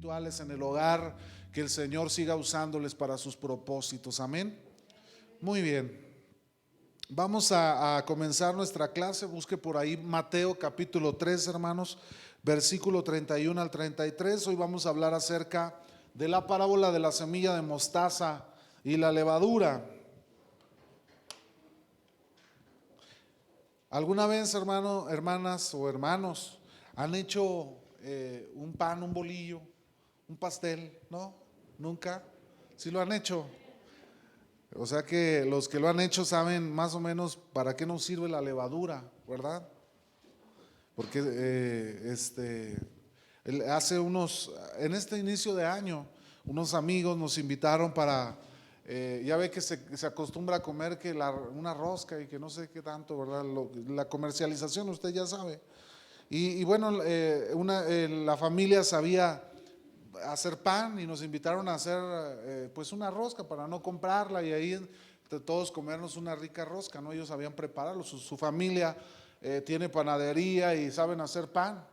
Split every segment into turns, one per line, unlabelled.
espirituales en el hogar, que el Señor siga usándoles para sus propósitos. Amén. Muy bien. Vamos a comenzar nuestra clase. Busque por ahí Mateo capítulo 3, hermanos, versículo 31 al 33. Hoy vamos a hablar acerca de la parábola de la semilla de mostaza y la levadura. ¿Alguna vez, hermano, hermanas o hermanos, han hecho un pan, un bolillo, un pastel? ¿No? ¿Nunca? ¿Sí lo han hecho? O sea que los que lo han hecho saben más o menos para qué nos sirve la levadura, ¿verdad? Porque en este inicio de año, unos amigos nos invitaron para, ya ve que se acostumbra a comer que una rosca y que no sé qué tanto, ¿verdad? La comercialización, usted ya sabe. Y bueno, la familia sabía hacer pan y nos invitaron a hacer pues una rosca para no comprarla y ahí entre todos comernos una rica rosca, ¿no? Ellos sabían prepararlo, su familia tiene panadería y saben hacer pan.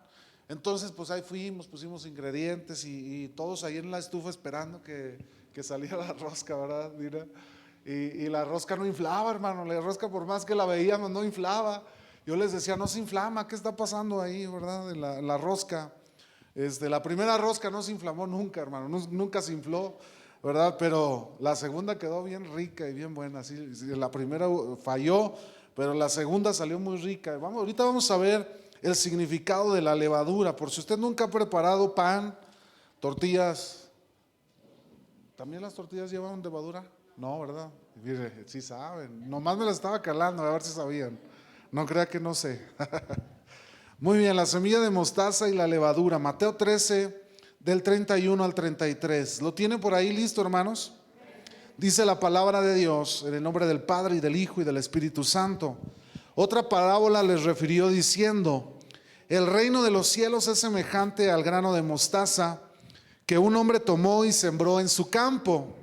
Entonces pues ahí fuimos, pusimos ingredientes y todos ahí en la estufa esperando que saliera la rosca, ¿verdad? Mira. Y la rosca no inflaba, hermano, la rosca por más que la veíamos no inflaba. Yo les decía, no se inflama, ¿qué está pasando ahí, verdad? En la rosca. La primera rosca no se inflamó nunca, hermano, nunca se infló, ¿verdad? Pero la segunda quedó bien rica y bien buena. Sí, la primera falló, pero la segunda salió muy rica. Ahorita vamos a ver el significado de la levadura. Por si usted nunca ha preparado pan, tortillas, ¿también las tortillas llevan levadura? No, ¿verdad? Mire, sí saben, nomás me las estaba calando a ver si sabían. No crea que no sé. Muy bien, la semilla de mostaza y la levadura, Mateo 13, del 31 al 33. ¿Lo tiene por ahí listo, hermanos? Dice la palabra de Dios, en el nombre del Padre y del Hijo y del Espíritu Santo. Otra parábola les refirió diciendo: el reino de los cielos es semejante al grano de mostaza que un hombre tomó y sembró en su campo.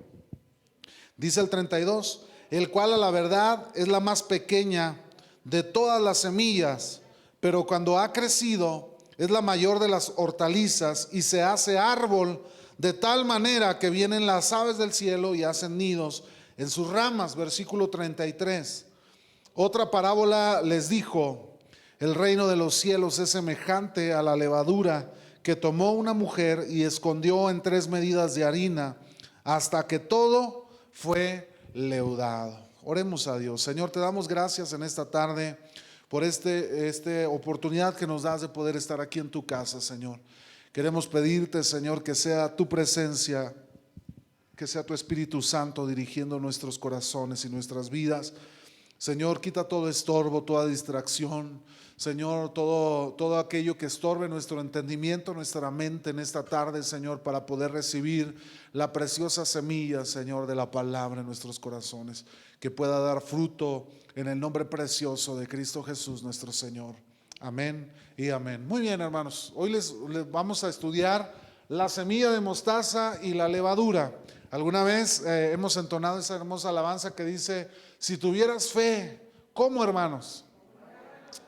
Dice el 32, el cual a la verdad es la más pequeña de todas las semillas, pero cuando ha crecido es la mayor de las hortalizas y se hace árbol de tal manera que vienen las aves del cielo y hacen nidos en sus ramas. Versículo 33. Otra parábola les dijo: el reino de los cielos es semejante a la levadura que tomó una mujer y escondió en 3 medidas de harina hasta que todo fue leudado. Oremos a Dios. Señor, te damos gracias en esta tarde por esta oportunidad que nos das de poder estar aquí en tu casa, Señor. Queremos pedirte, Señor, que sea tu presencia, que sea tu Espíritu Santo dirigiendo nuestros corazones y nuestras vidas. Señor, quita todo estorbo, toda distracción. Señor, todo aquello que estorbe nuestro entendimiento, nuestra mente en esta tarde, Señor, para poder recibir la preciosa semilla, Señor, de la palabra en nuestros corazones, que pueda dar fruto en el nombre precioso de Cristo Jesús, nuestro Señor. Amén y amén. Muy bien, hermanos, hoy les vamos a estudiar la semilla de mostaza y la levadura. Alguna vez hemos entonado esa hermosa alabanza que dice: si tuvieras fe, ¿cómo, hermanos?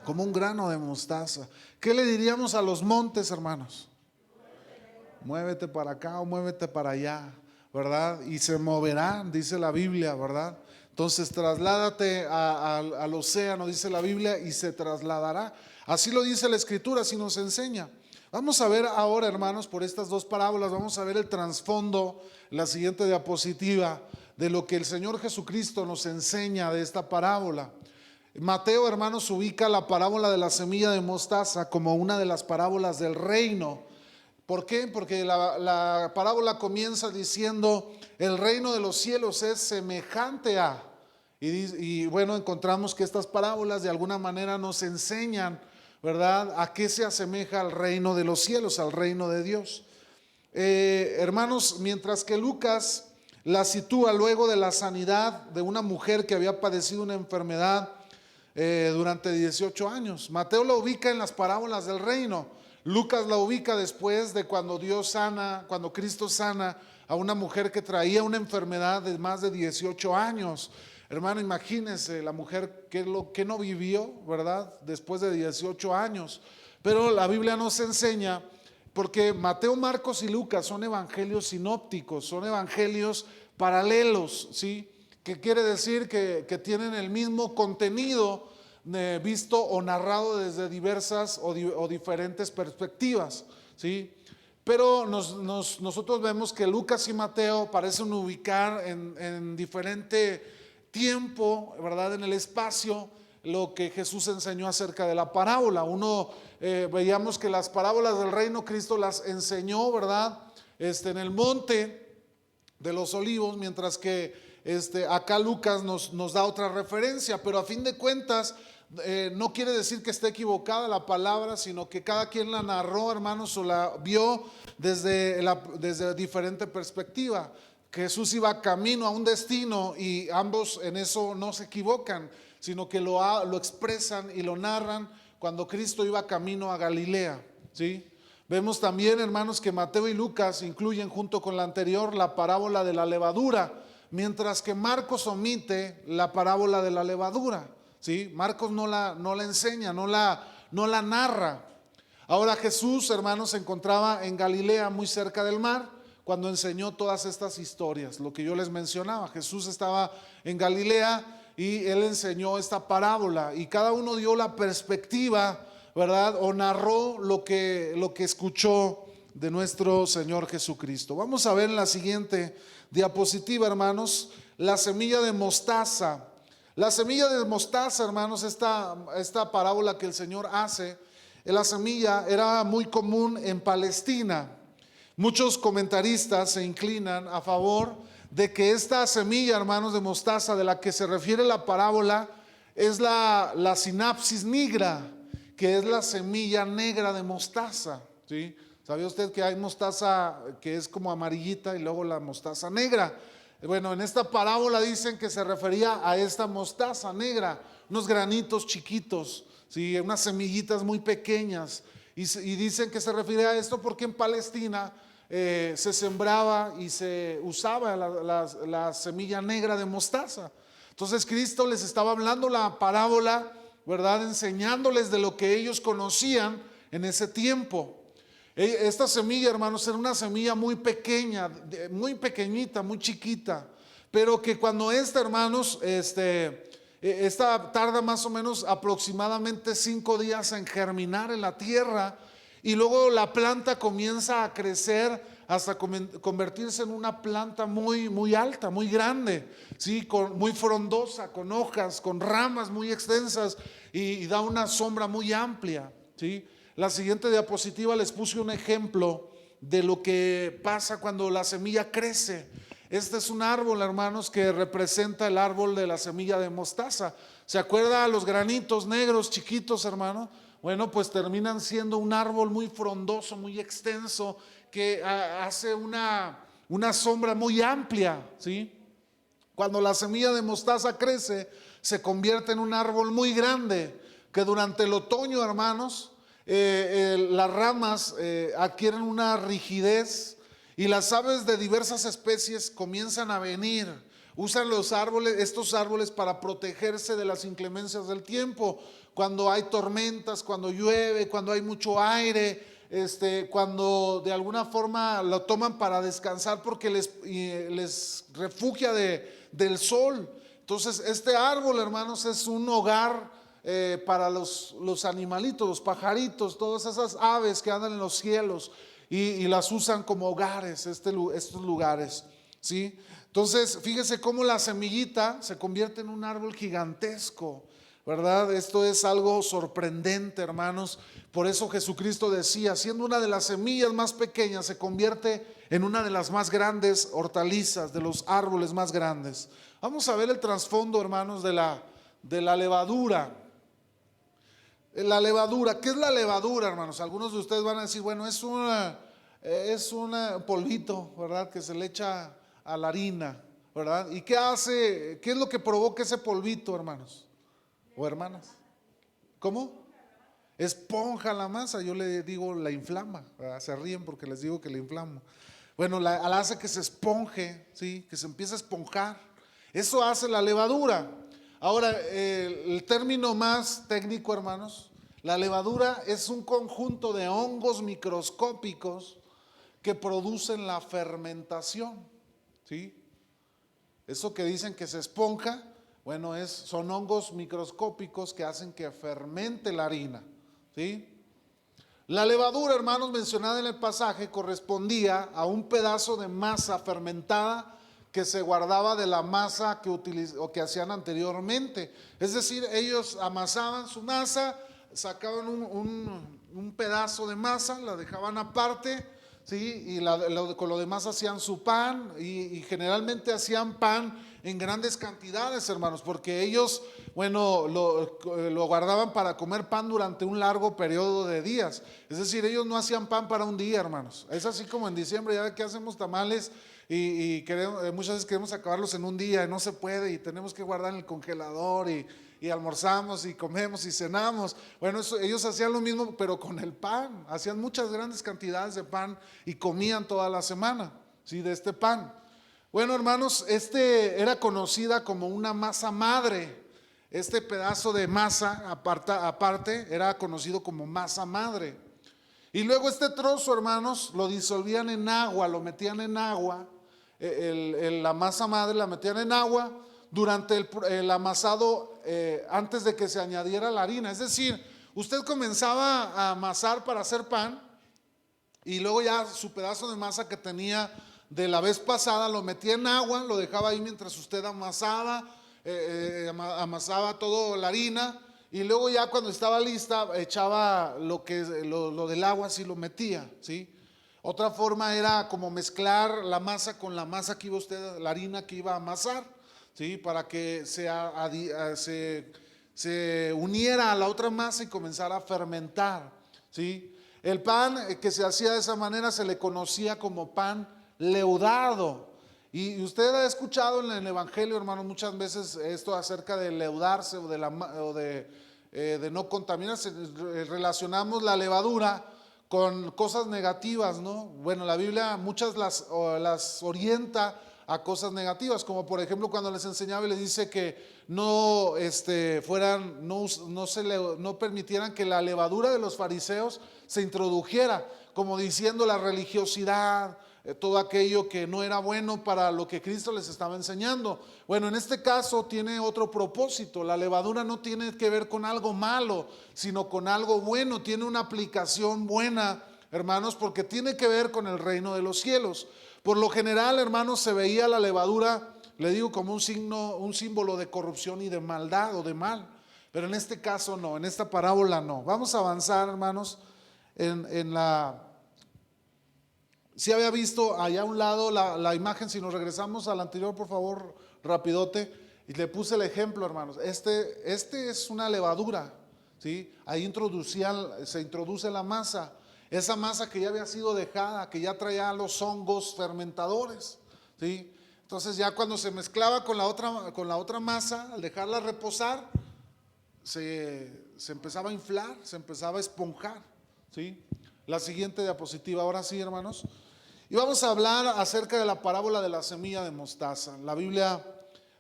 Como un grano de mostaza. ¿Qué le diríamos a los montes, hermanos? Muévete para acá o muévete para allá, ¿verdad? Y se moverán, dice la Biblia, ¿verdad? Entonces trasládate al océano, dice la Biblia, y se trasladará. Así lo dice la Escritura, así nos enseña. Vamos a ver ahora, hermanos, por estas dos parábolas, vamos a ver el trasfondo, la siguiente diapositiva, de lo que el Señor Jesucristo nos enseña de esta parábola. Mateo, hermanos, ubica la parábola de la semilla de mostaza como una de las parábolas del reino. ¿Por qué? Porque la parábola comienza diciendo: el reino de los cielos es semejante a. Y bueno, encontramos que estas parábolas de alguna manera nos enseñan, ¿verdad?, a qué se asemeja al reino de los cielos, al reino de Dios. Hermanos, mientras que Lucas la sitúa luego de la sanidad de una mujer que había padecido una enfermedad durante 18 años. Mateo la ubica en las parábolas del reino. Lucas la ubica después de cuando cuando Cristo sana a una mujer que traía una enfermedad de más de 18 años. Hermano, imagínense la mujer que no vivió, ¿verdad?, después de 18 años. Pero la Biblia nos enseña porque Mateo, Marcos y Lucas son evangelios sinópticos, son evangelios paralelos, ¿sí? Que quiere decir que tienen el mismo contenido visto o narrado desde diversas o diferentes perspectivas, ¿sí? Pero nosotros vemos que Lucas y Mateo parecen ubicar en diferente tiempo, ¿verdad? En el espacio, lo que Jesús enseñó acerca de la parábola. Veíamos que las parábolas del reino Cristo las enseñó, ¿verdad? En el monte de los olivos, mientras que acá Lucas nos da otra referencia, pero a fin de cuentas no quiere decir que esté equivocada la palabra, sino que cada quien la narró, hermanos, o la vio desde diferente perspectiva. Jesús iba camino a un destino y ambos en eso no se equivocan, sino que lo expresan y lo narran cuando Cristo iba camino a Galilea, ¿sí? Vemos también, hermanos, que Mateo y Lucas incluyen junto con la anterior la parábola de la levadura, mientras que Marcos omite la parábola de la levadura, ¿sí? Marcos no la enseña, no la narra. Ahora Jesús, hermanos, se encontraba en Galilea, muy cerca del mar, cuando enseñó todas estas historias, lo que yo les mencionaba. Jesús estaba en Galilea y él enseñó esta parábola y cada uno dio la perspectiva, ¿verdad? O narró lo que escuchó de nuestro Señor Jesucristo. Vamos a ver en la siguiente diapositiva, hermanos, la semilla de mostaza. La semilla de mostaza, hermanos, esta parábola que el Señor hace, la semilla era muy común en Palestina. Muchos comentaristas se inclinan a favor de que esta semilla, hermanos, de mostaza de la que se refiere la parábola es la sinapsis nigra, que es la semilla negra de mostaza, ¿sí? ¿Sabía usted que hay mostaza que es como amarillita y luego la mostaza negra? Bueno, en esta parábola dicen que se refería a esta mostaza negra, unos granitos chiquitos, ¿sí? Unas semillitas muy pequeñas, y dicen que se refiere a esto porque en Palestina se sembraba y se usaba la semilla negra de mostaza. Entonces Cristo les estaba hablando la parábola, ¿verdad? Enseñándoles de lo que ellos conocían en ese tiempo. Esta semilla, hermanos, era una semilla muy pequeña, muy pequeñita, muy chiquita, pero que cuando hermanos, esta tarda más o menos aproximadamente 5 días en germinar en la tierra, y luego la planta comienza a crecer hasta convertirse en una planta muy, muy alta, muy grande, ¿sí? Muy frondosa, con hojas, con ramas muy extensas y da una sombra muy amplia, ¿sí? La siguiente diapositiva les puse un ejemplo de lo que pasa cuando la semilla crece. Este es un árbol, hermanos, que representa el árbol de la semilla de mostaza. ¿Se acuerda los granitos negros chiquitos, hermano? Bueno, pues terminan siendo un árbol muy frondoso, muy extenso, que hace una sombra muy amplia, ¿sí? Cuando la semilla de mostaza crece, se convierte en un árbol muy grande, que durante el otoño, hermanos, las ramas adquieren una rigidez y las aves de diversas especies comienzan a venir. Usan estos árboles para protegerse de las inclemencias del tiempo, cuando hay tormentas, cuando llueve, cuando hay mucho aire, cuando de alguna forma lo toman para descansar porque les refugia del sol. Entonces este árbol, hermanos, es un hogar para los animalitos, los pajaritos, todas esas aves que andan en los cielos y las usan como hogares, estos lugares, ¿sí? Entonces fíjese cómo la semillita se convierte en un árbol gigantesco, ¿verdad? Esto es algo sorprendente, hermanos. Por eso Jesucristo decía, siendo una de las semillas más pequeñas, se convierte en una de las más grandes hortalizas, de los árboles más grandes. Vamos a ver el trasfondo, hermanos, de la levadura. La levadura, ¿qué es la levadura, hermanos? Algunos de ustedes van a decir, bueno, es un polvito, ¿verdad? Que se le echa a la harina, ¿verdad? ¿Y qué hace? ¿Qué es lo que provoca ese polvito, hermanos? ¿O hermanas? ¿Cómo? Esponja la masa, yo le digo la inflama, ¿verdad? Se ríen porque les digo que la inflamo. Bueno, la hace que se esponje, ¿sí? Que se empiece a esponjar. Eso hace la levadura. Ahora, el término más técnico, hermanos, La levadura es un conjunto de hongos microscópicos que producen la fermentación, ¿sí? Eso que dicen que se esponja, bueno, son hongos microscópicos que hacen que fermente la harina, ¿sí? La levadura, hermanos, mencionada en el pasaje, correspondía a un pedazo de masa fermentada que se guardaba de la masa que hacían anteriormente. Es decir, ellos amasaban su masa, sacaban un pedazo de masa, la dejaban aparte, ¿sí? Y con lo demás hacían su pan y generalmente hacían pan en grandes cantidades, hermanos, porque ellos, bueno, lo guardaban para comer pan durante un largo periodo de días. Es decir, ellos no hacían pan para un día, hermanos. Es así como en diciembre, ya que hacemos tamales y muchas veces queremos acabarlos en un día y no se puede y tenemos que guardar en el congelador y almorzamos y comemos y cenamos. Bueno, ellos hacían lo mismo, pero con el pan. Hacían muchas grandes cantidades de pan y comían toda la semana, ¿sí? De este pan. Bueno, hermanos, era conocida como una masa madre. Este pedazo de masa aparte era conocido como masa madre. Y luego este trozo, hermanos, lo disolvían en agua, lo metían en agua. La masa madre la metían en agua durante el amasado, antes de que se añadiera la harina. Es decir, usted comenzaba a amasar para hacer pan y luego ya su pedazo de masa que tenía de la vez pasada lo metía en agua, lo dejaba ahí mientras usted amasaba, amasaba toda la harina, y luego ya cuando estaba lista echaba lo del agua, así lo metía, ¿sí? Otra forma era como mezclar la masa con la masa que iba usted, la harina que iba a amasar, ¿sí? Para que se uniera a la otra masa y comenzara a fermentar, ¿sí? El pan que se hacía de esa manera se le conocía como pan leudado. Y usted ha escuchado en el Evangelio, hermanos, muchas veces esto acerca de leudarse o de no contaminarse. Relacionamos la levadura con cosas negativas, ¿no? Bueno, la Biblia muchas las orienta a cosas negativas, como por ejemplo cuando les enseñaba y les dice que no permitieran que la levadura de los fariseos se introdujera, como diciendo la religiosidad, todo aquello que no era bueno para lo que Cristo les estaba enseñando. Bueno, en este caso tiene otro propósito. La levadura no tiene que ver con algo malo, sino con algo bueno. Tiene una aplicación buena, hermanos, porque tiene que ver con el reino de los cielos. Por lo general, hermanos, se veía la levadura, le digo, como un símbolo de corrupción y de maldad o de mal. Pero en este caso no, en esta parábola no. Vamos a avanzar, hermanos, Si había visto allá a un lado la imagen, si nos regresamos al anterior, por favor, rapidote, y le puse el ejemplo, hermanos. Este es una levadura, ¿sí? Ahí se introduce la masa, esa masa que ya había sido dejada, que ya traía los hongos fermentadores, ¿sí? Entonces ya cuando se mezclaba con la otra masa, al dejarla reposar, se empezaba a inflar, se empezaba a esponjar, ¿sí? La siguiente diapositiva, ahora sí, hermanos. Y vamos a hablar acerca de la parábola de la semilla de mostaza. La Biblia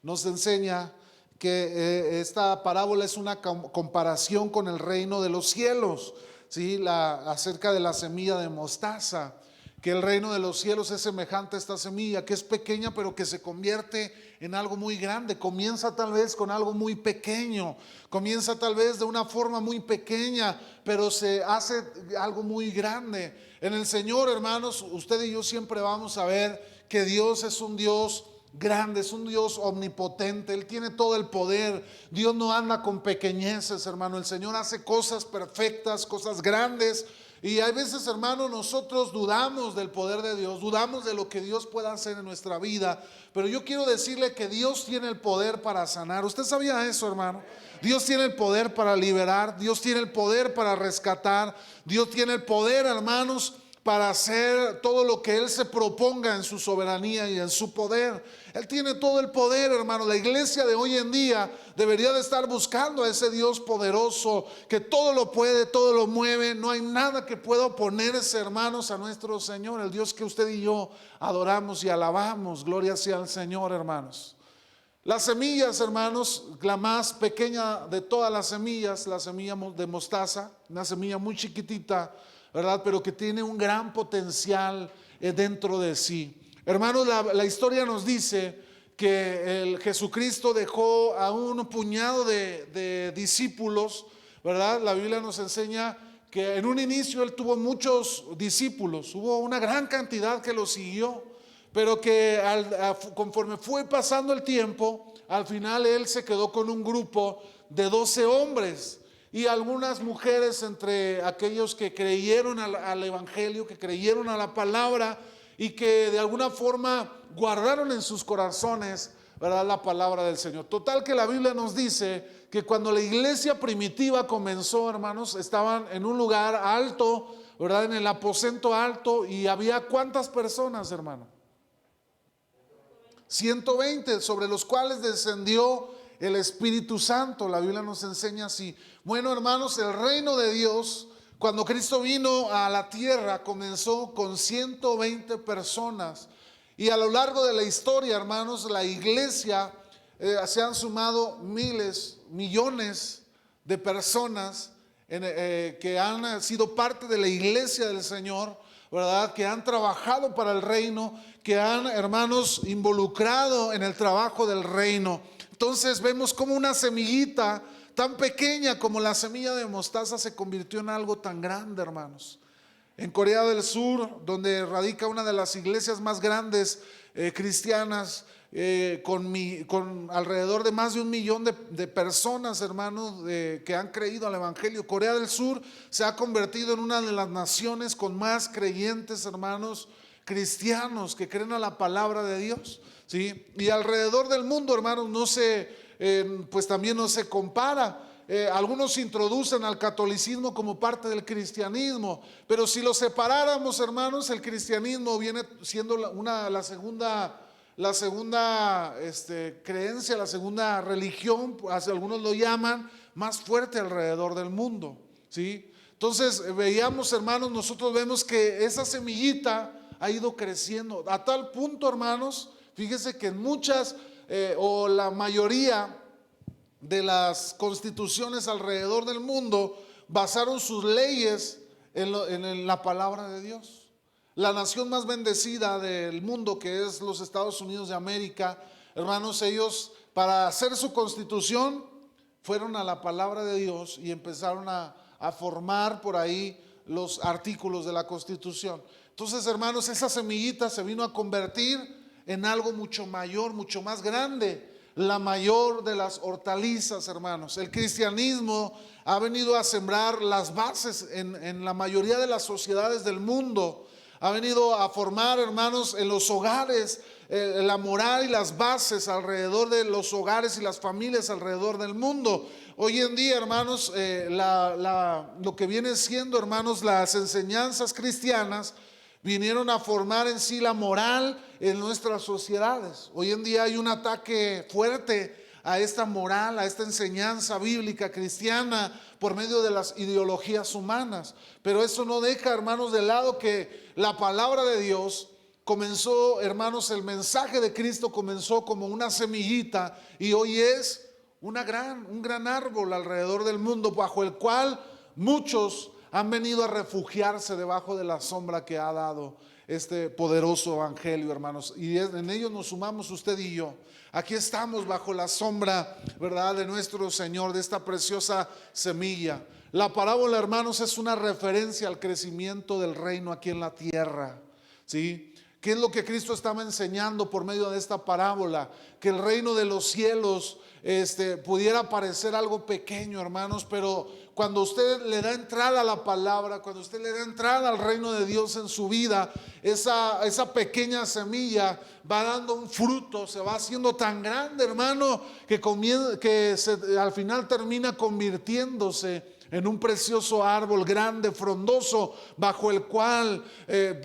nos enseña que esta parábola es una comparación con el reino de los cielos, ¿sí? Acerca de la semilla de mostaza, que el reino de los cielos es semejante a esta semilla, que es pequeña pero que se convierte en algo muy grande. Comienza tal vez con algo muy pequeño, comienza tal vez de una forma muy pequeña, pero se hace algo muy grande. En el Señor, hermanos, usted y yo siempre vamos a ver que Dios es un Dios grande, es un Dios omnipotente, Él tiene todo el poder. Dios no anda con pequeñeces, hermano. El Señor hace cosas perfectas, cosas grandes. Y hay veces, hermano, nosotros dudamos del poder de Dios, dudamos de lo que Dios pueda hacer en nuestra vida. Pero yo quiero decirle que Dios tiene el poder para sanar. ¿Usted sabía eso, hermano? Dios tiene el poder para liberar, Dios tiene el poder para rescatar, Dios tiene el poder, hermanos, para hacer todo lo que Él se proponga en su soberanía y en su poder. Él tiene todo el poder, hermano. La iglesia de hoy en día debería de estar buscando a ese Dios poderoso que todo lo puede, todo lo mueve. No hay nada que pueda oponerse, hermanos, a nuestro Señor, el Dios que usted y yo adoramos y alabamos. Gloria sea al Señor, hermanos. Las semillas, hermanos, la más pequeña de todas las semillas, la semilla de mostaza, una semilla muy chiquitita, ¿verdad? Pero que tiene un gran potencial dentro de sí. Hermanos, la historia nos dice que el Jesucristo dejó a un puñado de discípulos, ¿verdad? La Biblia nos enseña que en un inicio él tuvo muchos discípulos, hubo una gran cantidad que lo siguió, pero que conforme fue pasando el tiempo, al final él se quedó con un grupo de 12 hombres y algunas mujeres entre aquellos que creyeron al evangelio, que creyeron a la palabra y que de alguna forma guardaron en sus corazones, ¿verdad?, la palabra del Señor. Total que la Biblia nos dice que cuando la iglesia primitiva comenzó, hermanos, estaban en un lugar alto, ¿verdad?, en el aposento alto, y había ¿cuántas personas, hermano? 120, sobre los cuales descendió el Espíritu Santo. La Biblia nos enseña así. Bueno, hermanos, el reino de Dios, cuando Cristo vino a la tierra, comenzó con 120 personas. Y a lo largo de la historia, hermanos, la iglesia se han sumado miles, millones de personas que han sido parte de la iglesia del Señor, ¿verdad?, que han trabajado para el reino, que han, hermanos, involucrado en el trabajo del reino. Entonces vemos como una semillita tan pequeña como la semilla de mostaza se convirtió en algo tan grande, hermanos. En Corea del Sur, donde radica una de las iglesias más grandes cristianas, con alrededor de más de 1 millón de personas, hermanos, que han creído al evangelio. Corea del Sur se ha convertido en una de las naciones con más creyentes, hermanos, cristianos que creen a la palabra de Dios, ¿sí? Y alrededor del mundo, hermanos, pues también no se compara. Algunos introducen al catolicismo como parte del cristianismo, pero si lo separáramos, hermanos, el cristianismo viene siendo la segunda creencia, la segunda religión, algunos lo llaman, más fuerte alrededor del mundo, ¿sí? Entonces veíamos, hermanos, nosotros vemos que esa semillita ha ido creciendo a tal punto, hermanos, fíjese que en muchas o la mayoría de las constituciones alrededor del mundo basaron sus leyes en la palabra de Dios. La nación más bendecida del mundo, que es los Estados Unidos de América, hermanos, ellos para hacer su constitución fueron a la palabra de Dios y empezaron a formar por ahí los artículos de la constitución. Entonces, hermanos, esa semillita se vino a convertir en algo mucho mayor, mucho más grande, la mayor de las hortalizas, hermanos. El cristianismo ha venido a sembrar las bases en la mayoría de las sociedades del mundo. Ha venido a formar, hermanos, en los hogares la moral y las bases alrededor de los hogares y las familias alrededor del mundo. Hoy en día, hermanos, lo que viene siendo, hermanos, las enseñanzas cristianas vinieron a formar en sí la moral en nuestras sociedades. Hoy en día hay un ataque fuerte a esta moral, a esta enseñanza bíblica cristiana por medio de las ideologías humanas. Pero eso no deja, hermanos, de lado que la palabra de Dios comenzó, hermanos, el mensaje de Cristo comenzó como una semillita y hoy es un gran árbol alrededor del mundo, bajo el cual muchos han venido a refugiarse debajo de la sombra que ha dado este poderoso evangelio, hermanos, y en ellos nos sumamos usted y yo. Aquí estamos bajo la sombra, ¿verdad?, de nuestro Señor, de esta preciosa semilla. La parábola, hermanos, es una referencia al crecimiento del reino aquí en la tierra, ¿sí? ¿Qué es lo que Cristo estaba enseñando por medio de esta parábola? Que el reino de los cielos pudiera parecer algo pequeño, hermanos, pero cuando usted le da entrada a la palabra, cuando usted le da entrada al reino de Dios en su vida, esa pequeña semilla va dando un fruto, se va haciendo tan grande, hermano, que al final termina convirtiéndose en un precioso árbol grande, frondoso, bajo el cual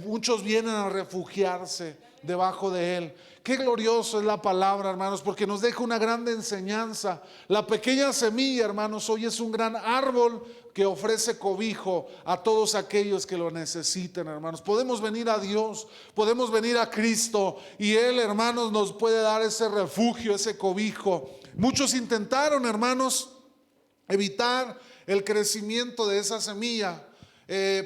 muchos vienen a refugiarse debajo de él. Qué glorioso es la palabra, hermanos, porque nos deja una grande enseñanza. La pequeña semilla, hermanos, hoy es un gran árbol que ofrece cobijo a todos aquellos que lo necesiten, hermanos. Podemos venir a Dios, podemos venir a Cristo, y Él, hermanos, nos puede dar ese refugio, ese cobijo. Muchos intentaron, hermanos, evitar el crecimiento de esa semilla.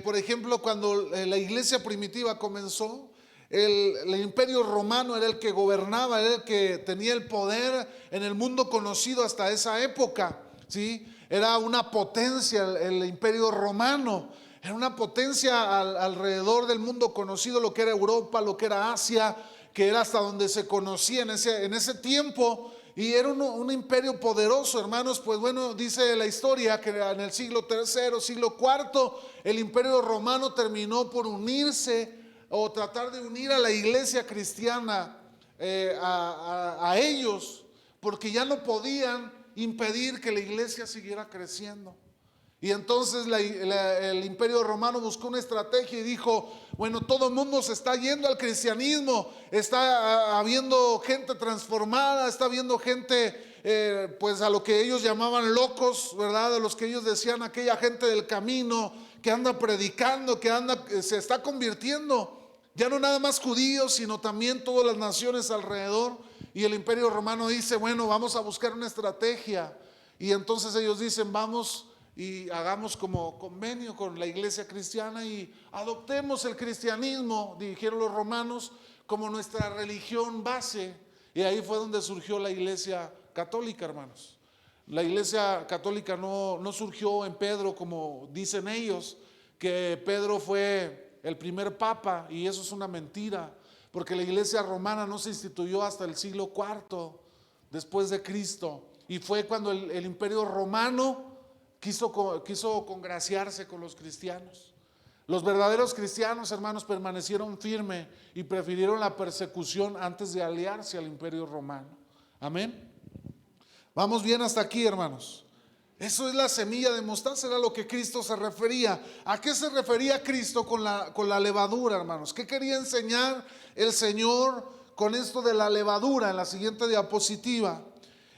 Por ejemplo, cuando la iglesia primitiva comenzó, el imperio romano era el que gobernaba, era el que tenía el poder en el mundo conocido hasta esa época, ¿sí? Era una potencia el imperio romano, era una potencia alrededor del mundo conocido, lo que era Europa, lo que era Asia, que era hasta donde se conocía en ese tiempo. Y era un imperio poderoso, hermanos. Pues bueno, dice la historia que en el siglo III, siglo IV, el imperio romano terminó por unirse o tratar de unir a la iglesia cristiana a ellos, porque ya no podían impedir que la iglesia siguiera creciendo. Y entonces el imperio romano buscó una estrategia y dijo: bueno, todo el mundo se está yendo al cristianismo, está habiendo gente transformada, está habiendo gente pues a lo que ellos llamaban locos, ¿verdad? A los que ellos decían aquella gente del camino, que anda predicando, se está convirtiendo, ya no nada más judíos, sino también todas las naciones alrededor. Y el imperio romano dice: bueno, vamos a buscar una estrategia. Y entonces ellos dicen: vamos y hagamos como convenio con la iglesia cristiana y adoptemos el cristianismo, dijeron los romanos, como nuestra religión base. Y ahí fue donde surgió la iglesia católica, hermanos. La iglesia católica no surgió en Pedro, como dicen ellos, que Pedro fue el primer papa, y eso es una mentira, porque la iglesia romana no se instituyó hasta el siglo IV después de Cristo, y fue cuando el imperio romano quiso congraciarse con los cristianos. Los verdaderos cristianos, hermanos, permanecieron firmes y prefirieron la persecución antes de aliarse al imperio romano. Amén. Vamos bien hasta aquí, hermanos. Eso es la semilla de mostaza, era lo que Cristo se refería. ¿A qué se refería Cristo con la levadura, hermanos? ¿Qué quería enseñar el Señor con esto de la levadura? En la siguiente diapositiva,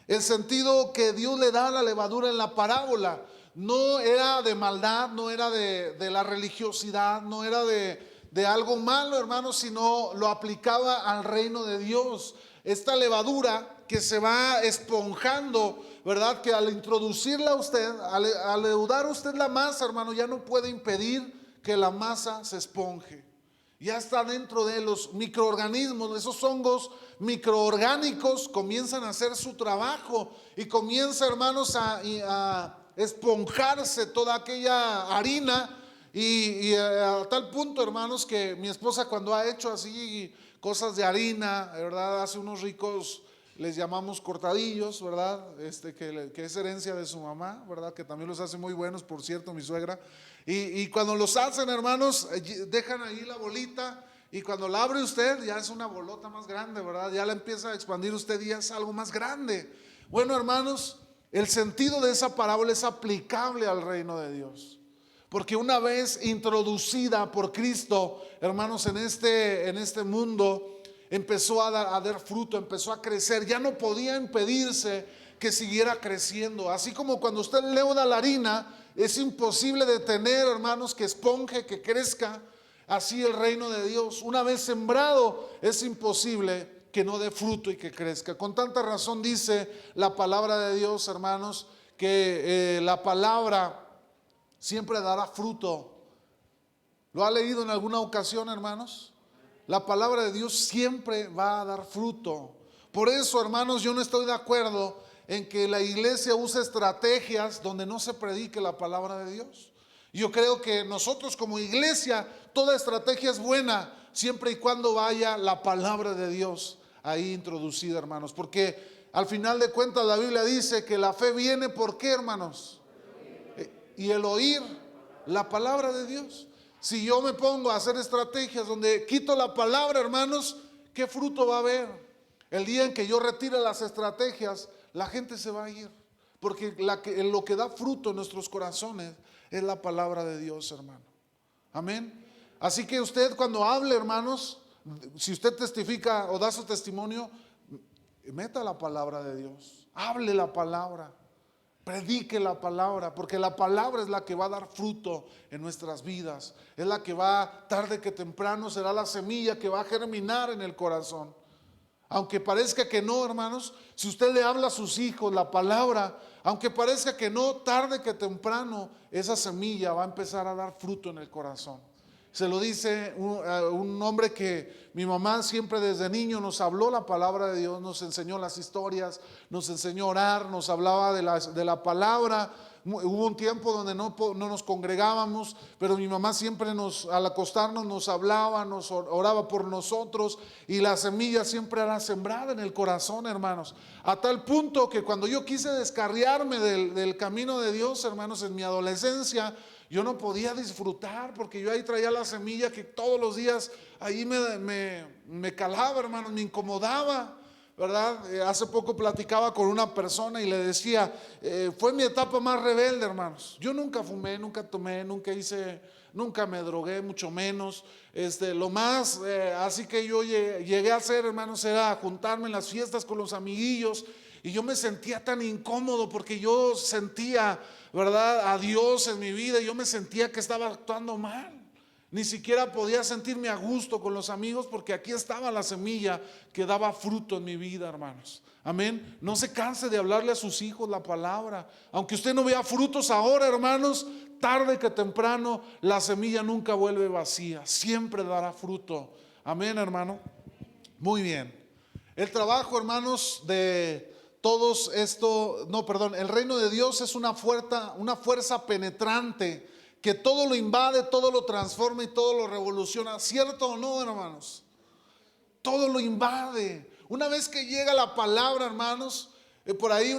el sentido que Dios le da a la levadura en la parábola no era de maldad, no era de la religiosidad, no era de algo malo, hermanos, sino lo aplicaba al reino de Dios. Esta levadura que se va esponjando, ¿verdad? Que al introducirla a usted, al leudar usted la masa, hermano, ya no puede impedir que la masa se esponje. Ya está dentro de los microorganismos, esos hongos microorgánicos comienzan a hacer su trabajo y comienza, hermanos, a esponjarse toda aquella harina y a tal punto, hermanos, que mi esposa, cuando ha hecho así cosas de harina, ¿verdad? Hace unos ricos, les llamamos cortadillos, ¿verdad? Que es herencia de su mamá, ¿verdad? Que también los hace muy buenos, por cierto, mi suegra. Y cuando los hacen, hermanos, dejan ahí la bolita, y cuando la abre usted, ya es una bolota más grande, ¿verdad? Ya la empieza a expandir usted y ya es algo más grande. Bueno, hermanos, el sentido de esa parábola es aplicable al reino de Dios. Porque una vez introducida por Cristo, hermanos, en este mundo, empezó a dar fruto, empezó a crecer. Ya no podía impedirse que siguiera creciendo. Así como cuando usted leuda la harina, es imposible detener, hermanos, que esponje, que crezca. Así el reino de Dios, una vez sembrado, es imposible que no dé fruto y que crezca. Con tanta razón dice la palabra de Dios, hermanos, que la palabra siempre dará fruto. ¿Lo ha leído en alguna ocasión, hermanos? La palabra de Dios siempre va a dar fruto. Por eso, hermanos, yo no estoy de acuerdo en que la iglesia use estrategias donde no se predique la palabra de Dios. Yo creo que nosotros como iglesia, toda estrategia es buena, siempre y cuando vaya la palabra de Dios ahí introducida, hermanos. Porque al final de cuentas la Biblia dice que la fe viene ¿por qué, hermanos? Y el oír la palabra de Dios. Si yo me pongo a hacer estrategias donde quito la palabra, hermanos, ¿qué fruto va a haber? El día en que yo retire las estrategias, la gente se va a ir. Porque lo que da fruto en nuestros corazones es la palabra de Dios, hermano. Amén. Así que usted cuando hable, hermanos, si usted testifica o da su testimonio, meta la palabra de Dios, hable la palabra, predique la palabra, porque la palabra es la que va a dar fruto en nuestras vidas, es la que va, tarde que temprano, será la semilla que va a germinar en el corazón. Aunque parezca que no, hermanos, si usted le habla a sus hijos la palabra, aunque parezca que no, tarde que temprano, esa semilla va a empezar a dar fruto en el corazón. Se lo dice un hombre que mi mamá siempre desde niño nos habló la palabra de Dios, nos enseñó las historias, nos enseñó a orar, nos hablaba de la palabra. Hubo un tiempo donde no nos congregábamos, pero mi mamá siempre al acostarnos nos hablaba, nos oraba por nosotros, y la semilla siempre era sembrada en el corazón, hermanos. A tal punto que cuando yo quise descarriarme del camino de Dios, hermanos, en mi adolescencia, yo no podía disfrutar porque yo ahí traía la semilla que todos los días ahí me calaba, hermanos, me incomodaba, ¿verdad? Hace poco platicaba con una persona y le decía, fue mi etapa más rebelde, hermanos. Yo nunca fumé, nunca tomé, nunca me drogué, mucho menos. Lo más, así que yo llegué a hacer, hermanos, era juntarme en las fiestas con los amiguillos. Y yo me sentía tan incómodo porque yo sentía, ¿verdad?, a Dios en mi vida, y yo me sentía que estaba actuando mal. Ni siquiera podía sentirme a gusto con los amigos porque aquí estaba la semilla que daba fruto en mi vida, hermanos. Amén. No se canse de hablarle a sus hijos la palabra. Aunque usted no vea frutos ahora, hermanos, tarde que temprano la semilla nunca vuelve vacía, siempre dará fruto. Amén, hermano. Muy bien. El trabajo, hermanos, de todos el reino de Dios es una fuerza penetrante que todo lo invade, todo lo transforma y todo lo revoluciona. ¿Cierto o no, hermanos? Todo lo invade. Una vez que llega la palabra, hermanos, por ahí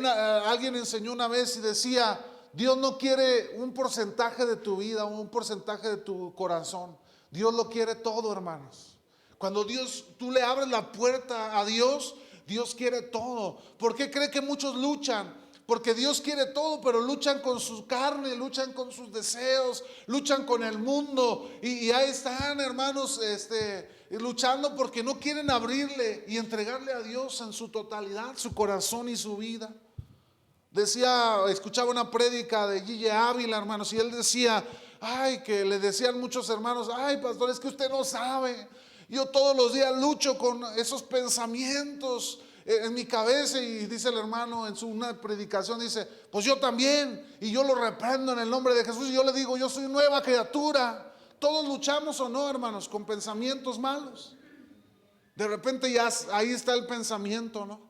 alguien enseñó una vez y decía, Dios no quiere un porcentaje de tu vida, un porcentaje de tu corazón. Dios lo quiere todo, hermanos. Cuando tú le abres la puerta a Dios, Dios quiere todo. ¿Por qué cree que muchos luchan? Porque Dios quiere todo, pero luchan con su carne, luchan con sus deseos, luchan con el mundo. Y ahí están, hermanos, luchando porque no quieren abrirle y entregarle a Dios en su totalidad, su corazón y su vida. Escuchaba una prédica de G.J. Ávila, hermanos, y él decía, que le decían muchos hermanos, pastor, es que usted no sabe. Yo todos los días lucho con esos pensamientos en mi cabeza, y dice el hermano en una predicación, dice, pues yo también, y yo lo reprendo en el nombre de Jesús, y yo le digo, yo soy nueva criatura. Todos luchamos, o no, hermanos, con pensamientos malos. De repente ya ahí está el pensamiento, ¿no?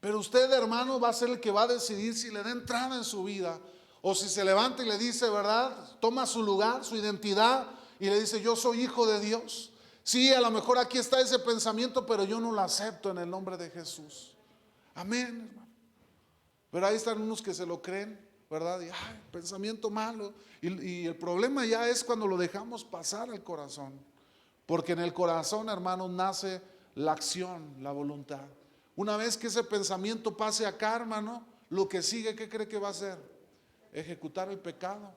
Pero usted, hermano, va a ser el que va a decidir si le da entrada en su vida, o si se levanta y le dice, ¿verdad?, toma su lugar, su identidad, y le dice, yo soy hijo de Dios. Sí, a lo mejor aquí está ese pensamiento, pero yo no lo acepto en el nombre de Jesús. Amén, hermano. Pero ahí están unos que se lo creen, ¿verdad? Y pensamiento malo. Y el problema ya es cuando lo dejamos pasar al corazón. Porque en el corazón, hermanos, nace la acción, la voluntad. Una vez que ese pensamiento pase acá, hermano, lo que sigue, ¿qué cree que va a hacer? Ejecutar el pecado,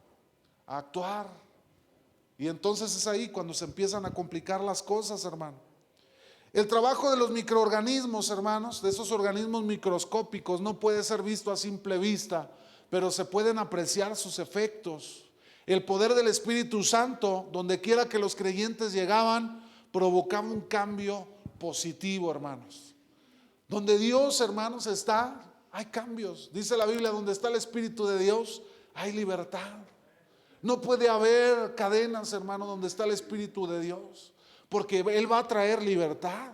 actuar. Y entonces es ahí cuando se empiezan a complicar las cosas, hermano. El trabajo de los microorganismos, hermanos, de esos organismos microscópicos, no puede ser visto a simple vista, pero se pueden apreciar sus efectos. El poder del Espíritu Santo, donde quiera que los creyentes llegaban, provocaba un cambio positivo, hermanos. Donde Dios, hermanos, está, hay cambios. Dice la Biblia, donde está el Espíritu de Dios, hay libertad. No puede haber cadenas, hermano, donde está el Espíritu de Dios, porque Él va a traer libertad.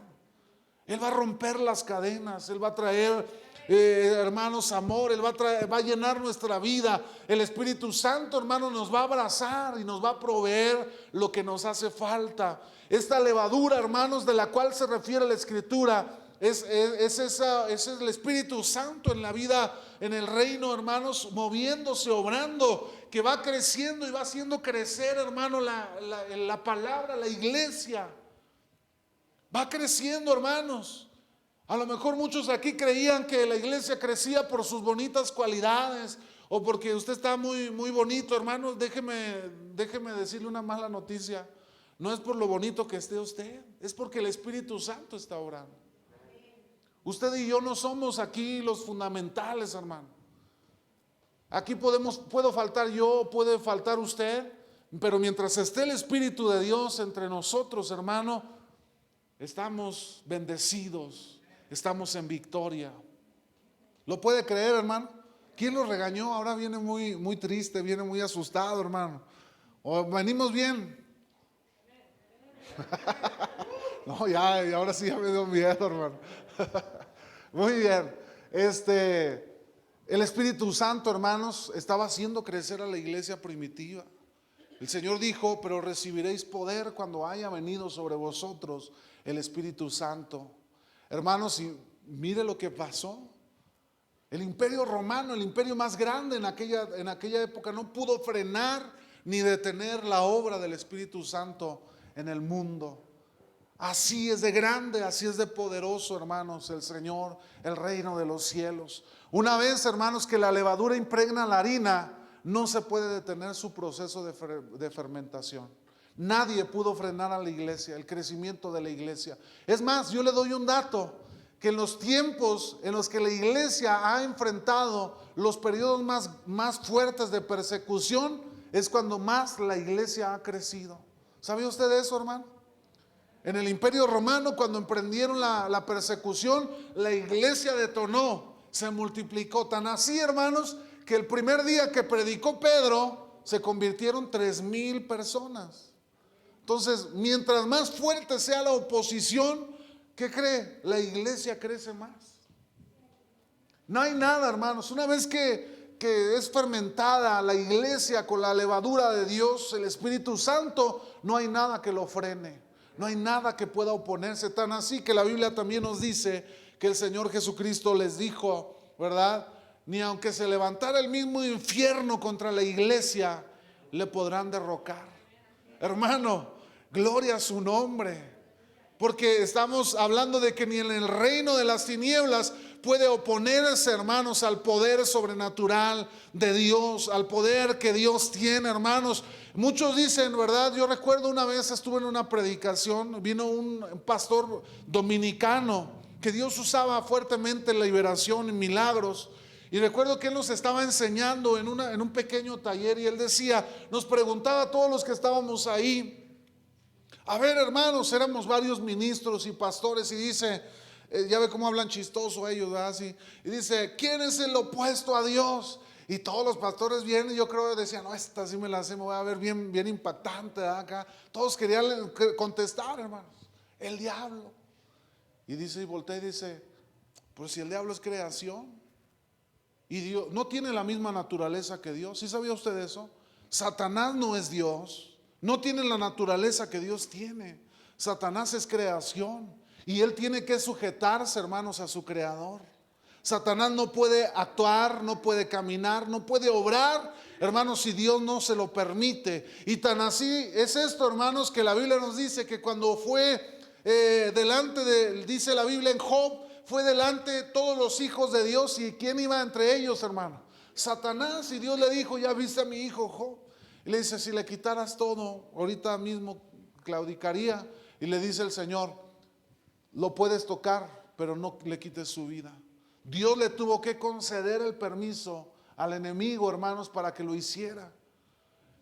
Él va a romper las cadenas. Él va a traer, hermanos, amor. Él va a llenar nuestra vida. El Espíritu Santo, hermano, nos va a abrazar y nos va a proveer lo que nos hace falta. Esta levadura, hermanos, de la cual se refiere la Escritura, es el Espíritu Santo en la vida, en el reino, hermanos, moviéndose, obrando, que va creciendo y va haciendo crecer, hermano, la palabra, la iglesia. Va creciendo, hermanos. A lo mejor muchos aquí creían que la iglesia crecía por sus bonitas cualidades o porque usted está muy, muy bonito. Hermanos, déjeme decirle una mala noticia. No es por lo bonito que esté usted, es porque el Espíritu Santo está orando. Usted y yo no somos aquí los fundamentales, hermano. Aquí puedo faltar yo, puede faltar usted, pero mientras esté el Espíritu de Dios entre nosotros, hermano, estamos bendecidos, estamos en victoria. ¿Lo puede creer, hermano? ¿Quién lo regañó? Ahora viene muy, muy triste, viene muy asustado, hermano. ¿O venimos bien? No, ya, ahora sí ya me dio miedo, hermano. Muy bien. El Espíritu Santo, hermanos, estaba haciendo crecer a la iglesia primitiva. El Señor dijo: pero recibiréis poder cuando haya venido sobre vosotros el Espíritu Santo. Hermanos, y mire lo que pasó. El imperio romano, el imperio más grande en aquella época, no pudo frenar ni detener la obra del Espíritu Santo en el mundo. Así es de grande, así es de poderoso, hermanos, el Señor, el reino de los cielos. Una vez, hermanos, que la levadura impregna la harina, no se puede detener su proceso de fermentación. Nadie pudo frenar a la iglesia, el crecimiento de la iglesia. Es más, yo le doy un dato, que en los tiempos en los que la iglesia ha enfrentado los periodos más fuertes de persecución, es cuando más la iglesia ha crecido. ¿Sabía usted eso, hermano? En el imperio romano, cuando emprendieron la persecución, la iglesia detonó, se multiplicó. Tan así, hermanos, que el primer día que predicó Pedro, se convirtieron 3,000 personas. Entonces, mientras más fuerte sea la oposición, ¿qué cree? La iglesia crece más. No hay nada, hermanos. Una vez que es fermentada la iglesia con la levadura de Dios, el Espíritu Santo, no hay nada que lo frene. No hay nada que pueda oponerse. Tan así que la Biblia también nos dice que el Señor Jesucristo les dijo, ¿verdad? Ni aunque se levantara el mismo infierno contra la iglesia, le podrán derrocar. Hermano, gloria a su nombre. Porque estamos hablando de que ni en el reino de las tinieblas puede oponerse, hermanos, al poder sobrenatural de Dios, al poder que Dios tiene, hermanos. Muchos dicen, ¿verdad? Yo recuerdo una vez estuve en una predicación, vino un pastor dominicano que Dios usaba fuertemente la liberación y milagros. Y recuerdo que él nos estaba enseñando en un pequeño taller y él decía, nos preguntaba a todos los que estábamos ahí, a ver, hermanos, éramos varios ministros y pastores y dice, ya ve cómo hablan chistoso ellos, ¿verdad? Así, y dice, ¿quién es el opuesto a Dios? Y todos los pastores vienen, yo creo que decían, no, esta sí me la sé, me voy a ver bien, bien impactante, ¿verdad? Acá. Todos querían contestar, hermanos, el diablo. Y dice, y voltea y dice, pues si el diablo es creación y Dios no tiene la misma naturaleza que Dios. ¿Sí sabía usted eso? Satanás no es Dios. No tiene la naturaleza que Dios tiene. Satanás es creación y él tiene que sujetarse, hermanos, a su creador. Satanás no puede actuar, no puede caminar, no puede obrar, hermanos, si Dios no se lo permite. Y tan así es esto, hermanos, que la Biblia nos dice que cuando fue dice la Biblia en Job, fue delante de todos los hijos de Dios. ¿Y quién iba entre ellos, hermano? Satanás. Y Dios le dijo, ya viste a mi hijo Job. Y le dice, si le quitaras todo, ahorita mismo claudicaría. Y le dice el Señor, lo puedes tocar, pero no le quites su vida. Dios le tuvo que conceder el permiso al enemigo, hermanos, para que lo hiciera.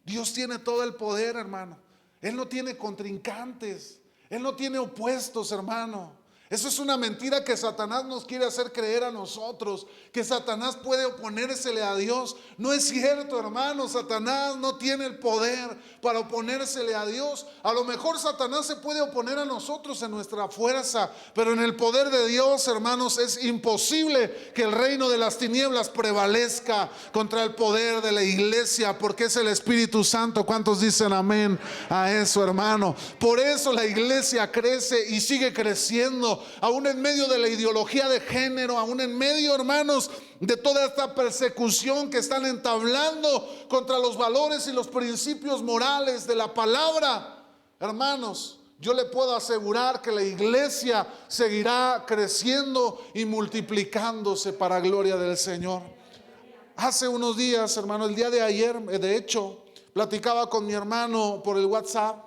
Dios tiene todo el poder, hermano. Él no tiene contrincantes. Él no tiene opuestos, hermano. Eso es una mentira que Satanás nos quiere hacer creer a nosotros, que Satanás puede oponérsele a Dios. No es cierto, hermano. Satanás no tiene el poder para oponérsele a Dios. A lo mejor Satanás se puede oponer a nosotros en nuestra fuerza, pero en el poder de Dios, hermanos, es imposible que el reino de las tinieblas prevalezca contra el poder de la iglesia, porque es el Espíritu Santo. ¿Cuántos dicen amén a eso, hermano? Por eso la iglesia crece y sigue creciendo. Aún en medio de la ideología de género, aún en medio, hermanos, de toda esta persecución que están entablando contra los valores y los principios morales de la palabra. Hermanos, yo le puedo asegurar que la iglesia seguirá creciendo y multiplicándose para gloria del Señor. Hace unos días, hermano, el día de ayer, de hecho, platicaba con mi hermano por el WhatsApp.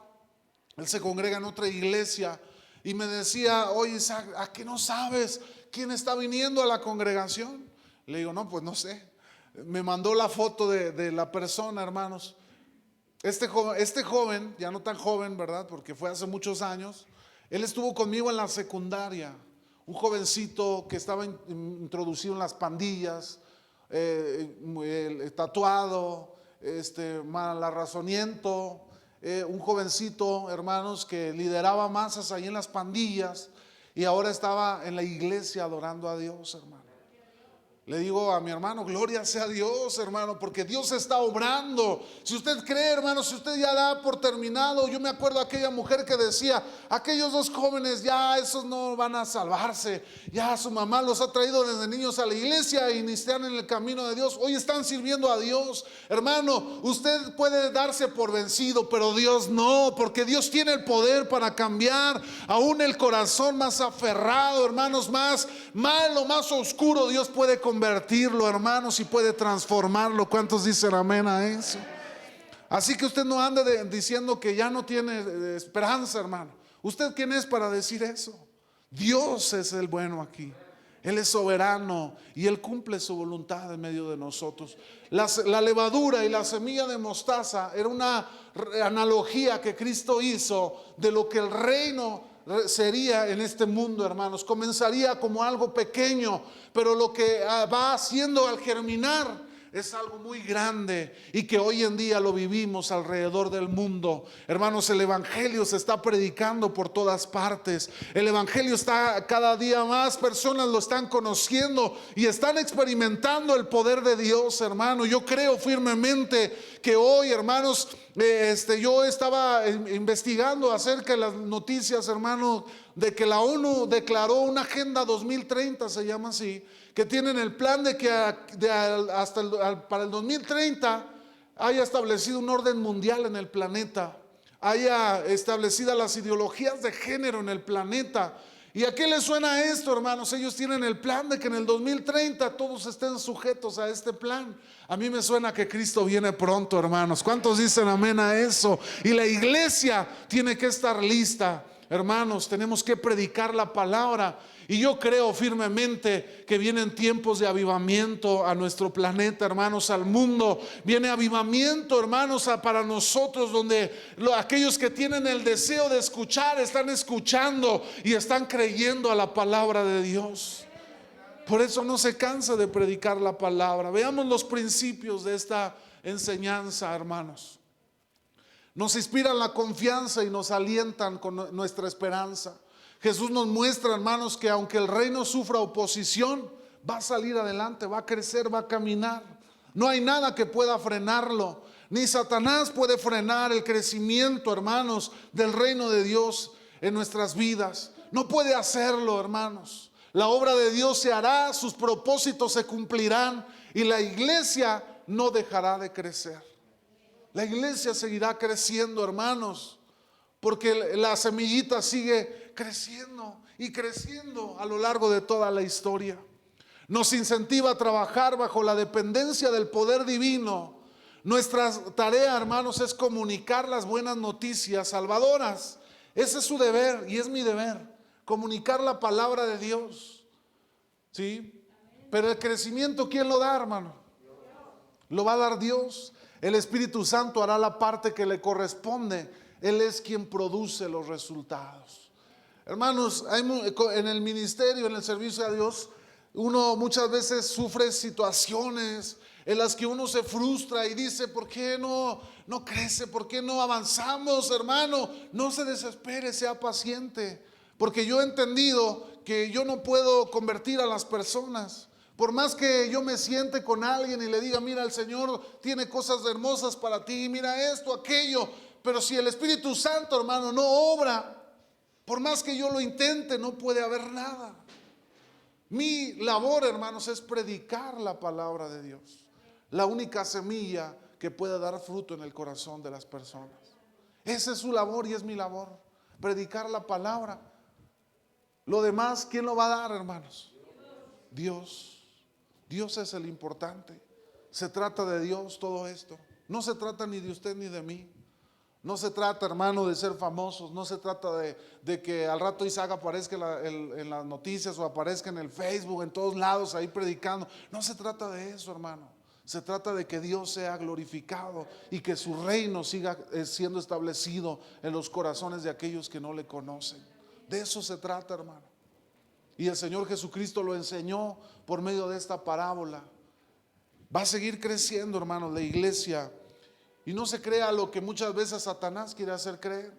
Él se congrega en otra iglesia y me decía: oye, Isaac, ¿a qué no sabes quién está viniendo a la congregación? Le digo: no, pues no sé. Me mandó la foto de la persona, hermanos. Este joven, ya no tan joven, ¿verdad? Porque fue hace muchos años. Él estuvo conmigo en la secundaria. Un jovencito que estaba introducido en las pandillas, tatuado, malarrazoniento. Un jovencito, hermanos, que lideraba masas ahí en las pandillas y ahora estaba en la iglesia adorando a Dios, hermano. Le digo a mi hermano: gloria sea a Dios, hermano, porque Dios está obrando. Si usted cree, hermano, si usted ya da por terminado, yo me acuerdo de aquella mujer que decía: aquellos dos jóvenes ya esos no van a salvarse, ya su mamá los ha traído desde niños a la iglesia y ni están en el camino de Dios, hoy están sirviendo a Dios. Hermano, usted puede darse por vencido, pero Dios no, porque Dios tiene el poder para cambiar aún el corazón más aferrado, hermanos, más malo, más oscuro. Dios puede convertirlo, hermanos, y puede transformarlo. ¿Cuántos dicen amén a eso? Así que usted no ande diciendo que ya no tiene esperanza, hermano. ¿Usted quién es para decir eso? Dios es el bueno aquí. Él es soberano y Él cumple su voluntad en medio de nosotros. La levadura y la semilla de mostaza era una analogía que Cristo hizo de lo que el reino sería en este mundo, hermanos. Comenzaría como algo pequeño, pero lo que va haciendo al germinar es algo muy grande y que hoy en día lo vivimos alrededor del mundo. Hermanos, el evangelio se está predicando por todas partes. El evangelio está cada día más, personas lo están conociendo y están experimentando el poder de Dios, hermano. Yo creo firmemente que hoy, hermanos, yo estaba investigando acerca de las noticias, hermano, de que la ONU declaró una Agenda 2030, se llama así, que tienen el plan de que para el 2030 haya establecido un orden mundial en el planeta, haya establecidas las ideologías de género en el planeta. ¿Y a qué les suena esto, hermanos? Ellos tienen el plan de que en el 2030 todos estén sujetos a este plan. A mí me suena que Cristo viene pronto, hermanos. ¿Cuántos dicen amén a eso? Y la iglesia tiene que estar lista, hermanos. Tenemos que predicar la palabra. Y yo creo firmemente que vienen tiempos de avivamiento a nuestro planeta, hermanos, al mundo. Viene avivamiento, hermanos, para nosotros, donde aquellos que tienen el deseo de escuchar están escuchando y están creyendo a la palabra de Dios. Por eso no se cansa de predicar la palabra. Veamos los principios de esta enseñanza, hermanos. Nos inspiran la confianza y nos alientan con nuestra esperanza. Jesús nos muestra, hermanos, que aunque el reino sufra oposición, va a salir adelante, va a crecer, va a caminar. No hay nada que pueda frenarlo. Ni Satanás puede frenar el crecimiento, hermanos, del reino de Dios en nuestras vidas. No puede hacerlo, hermanos. La obra de Dios se hará, sus propósitos se cumplirán y la iglesia no dejará de crecer. La iglesia seguirá creciendo, hermanos, porque la semillita sigue creciendo y creciendo a lo largo de toda la historia. Nos incentiva a trabajar bajo la dependencia del poder divino. Nuestra tarea, hermanos, es comunicar las buenas noticias salvadoras. Ese es su deber y es mi deber, comunicar la palabra de Dios. ¿Sí? Pero el crecimiento, ¿quién lo da, hermano? Lo va a dar Dios. El Espíritu Santo hará la parte que le corresponde. Él es quien produce los resultados. Hermanos, en el ministerio, en el servicio a Dios, uno muchas veces sufre situaciones en las que uno se frustra y dice: ¿por qué no crece? ¿Por qué no avanzamos, hermano? No se desespere, sea paciente, porque yo he entendido que yo no puedo convertir a las personas. Por más que yo me siente con alguien y le diga: mira, el Señor tiene cosas hermosas para ti, mira esto, aquello, pero si el Espíritu Santo, hermano, no obra, por más que yo lo intente, no puede haber nada. Mi labor, hermanos, es predicar la palabra de Dios, la única semilla que puede dar fruto en el corazón de las personas. Esa es su labor y es mi labor. predicar la palabra. Lo demás, ¿quién lo va a dar, hermanos? Dios. Dios es el importante. Se trata de Dios todo esto. No se trata ni de usted ni de mí. No se trata, hermano, de ser famosos. No se trata de que al rato Isaac aparezca en las noticias o aparezca en el Facebook, en todos lados ahí predicando. No se trata de eso, hermano. Se trata de que Dios sea glorificado y que su reino siga siendo establecido en los corazones de aquellos que no le conocen. De eso se trata, hermano. Y el Señor Jesucristo lo enseñó por medio de esta parábola. Va a seguir creciendo, hermano, la iglesia. Y no se crea lo que muchas veces Satanás quiere hacer creer,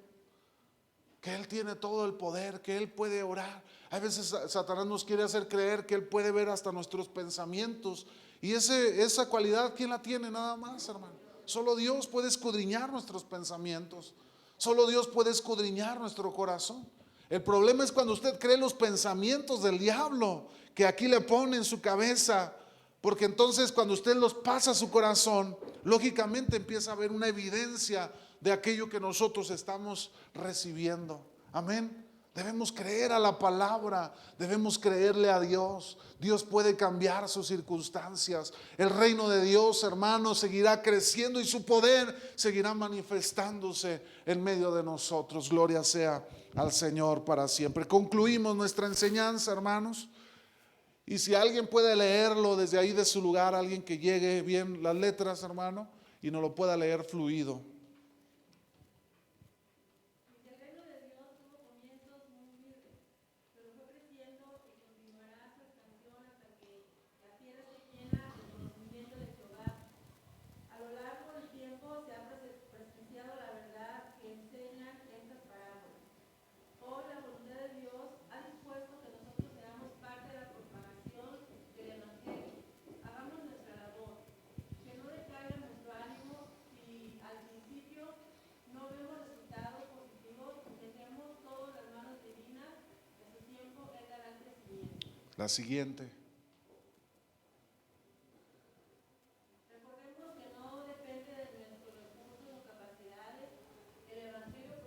que él tiene todo el poder, que él puede orar. A veces Satanás nos quiere hacer creer que él puede ver hasta nuestros pensamientos. Y esa cualidad, ¿quién la tiene? Nada más, hermano. Solo Dios puede escudriñar nuestros pensamientos. Solo Dios puede escudriñar nuestro corazón. El problema es cuando usted cree los pensamientos del diablo que aquí le pone en su cabeza. Porque entonces cuando usted los pasa a su corazón, lógicamente empieza a haber una evidencia de aquello que nosotros estamos recibiendo. Amén. Debemos creer a la palabra, debemos creerle a Dios. Dios puede cambiar sus circunstancias. El reino de Dios, hermanos, seguirá creciendo y su poder seguirá manifestándose en medio de nosotros. Gloria sea al Señor para siempre. Concluimos nuestra enseñanza, hermanos. Y si alguien puede leerlo desde ahí de su lugar, alguien que llegue bien las letras, hermano, y nos lo pueda leer fluido.
El reino de Dios tuvo comienzos muy humildes, pero fue creciendo y continuará su expansión hasta que la tierra esté llena del conocimiento de Jehová. A lo largo del tiempo se ha presenciado la verdad que enseñan estas parábolas. Hoy la voluntad de Dios ha dispuesto que nosotros seamos parte de la propagación del Evangelio. Hagamos nuestra labor, que no decaiga nuestro ánimo si al principio no vemos resultados positivos, dejemos todo en las manos divinas, que su tiempo Él dará el crecimiento.
La siguiente.
Recordemos que no depende de nuestros recursos o capacidades. El Evangelio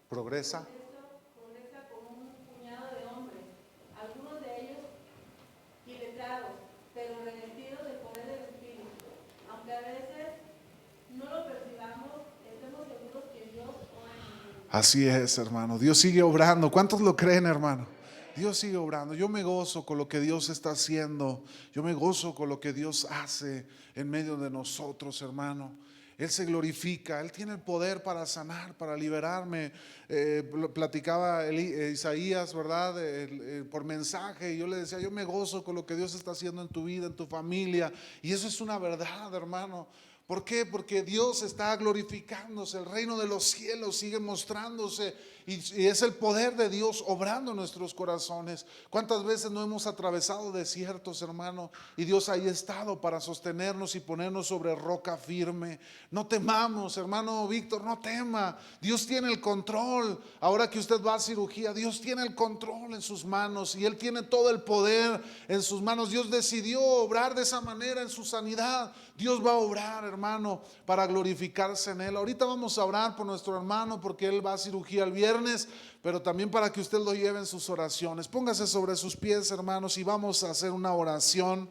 Progresa.
progresa con un puñado de hombres, algunos de ellos iletrados, pero revestidos del poder del Espíritu. Aunque a veces no lo percibamos, estemos seguros que Dios obra en nosotros.
Así es, hermano. Dios sigue obrando. ¿Cuántos lo creen, hermano? Dios sigue obrando. Yo me gozo con lo que Dios está haciendo. Yo me gozo con lo que Dios hace en medio de nosotros, hermano. Él se glorifica, Él tiene el poder para sanar, para liberarme. Platicaba Isaías, ¿verdad? Por mensaje, y yo le decía, yo me gozo con lo que Dios está haciendo en tu vida, en tu familia. Y eso es una verdad, hermano. ¿Por qué? Porque Dios está glorificándose, el reino de los cielos sigue mostrándose y es el poder de Dios obrando en nuestros corazones. ¿Cuántas veces no hemos atravesado desiertos, hermano? Y Dios ahí ha estado para sostenernos y ponernos sobre roca firme. No temamos, hermano Víctor, no tema. Dios tiene el control. Ahora que usted va a cirugía, Dios tiene el control en sus manos y Él tiene todo el poder en sus manos. Dios decidió obrar de esa manera en su sanidad. Dios va a obrar, hermano, para glorificarse en Él. Ahorita vamos a orar por nuestro hermano porque él va a cirugía el viernes, pero también para que usted lo lleve en sus oraciones. Póngase sobre sus pies, hermanos, y vamos a hacer una oración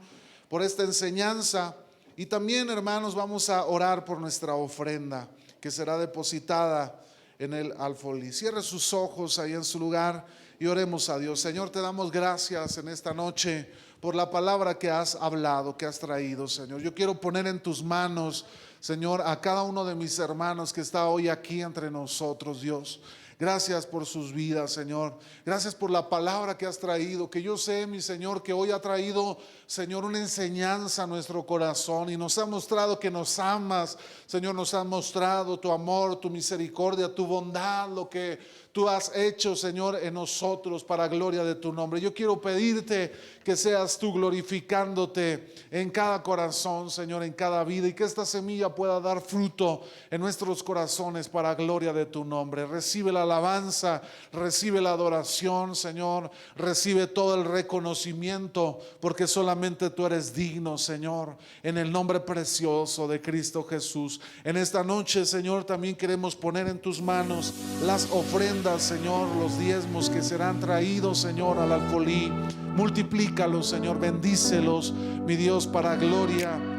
por esta enseñanza. Y también, hermanos, vamos a orar por nuestra ofrenda que será depositada en el alfolí. Cierre sus ojos ahí en su lugar y oremos a Dios. Señor, te damos gracias en esta noche por la palabra que has hablado, que has traído, Señor. Yo quiero poner en tus manos, Señor, a cada uno de mis hermanos que está hoy aquí entre nosotros, Dios. Gracias por sus vidas, Señor. Gracias por la palabra que has traído, que yo sé, mi Señor, que hoy ha traído, Señor, una enseñanza a nuestro corazón y nos ha mostrado que nos amas, Señor, nos ha mostrado tu amor, tu misericordia, tu bondad, lo que tú has hecho, Señor, en nosotros para gloria de tu nombre. Yo quiero pedirte que seas tú glorificándote en cada corazón, Señor, en cada vida, y que esta semilla pueda dar fruto en nuestros corazones para gloria de tu nombre. Recibe la alabanza, recibe la adoración, Señor, recibe todo el reconocimiento, porque solamente tú eres digno, Señor, en el nombre precioso de Cristo Jesús. En esta noche, Señor, también queremos poner en tus manos las ofrendas, Señor, los diezmos que serán traídos, Señor, al alfolí. Multiplícalos, Señor, bendícelos, mi Dios, para gloria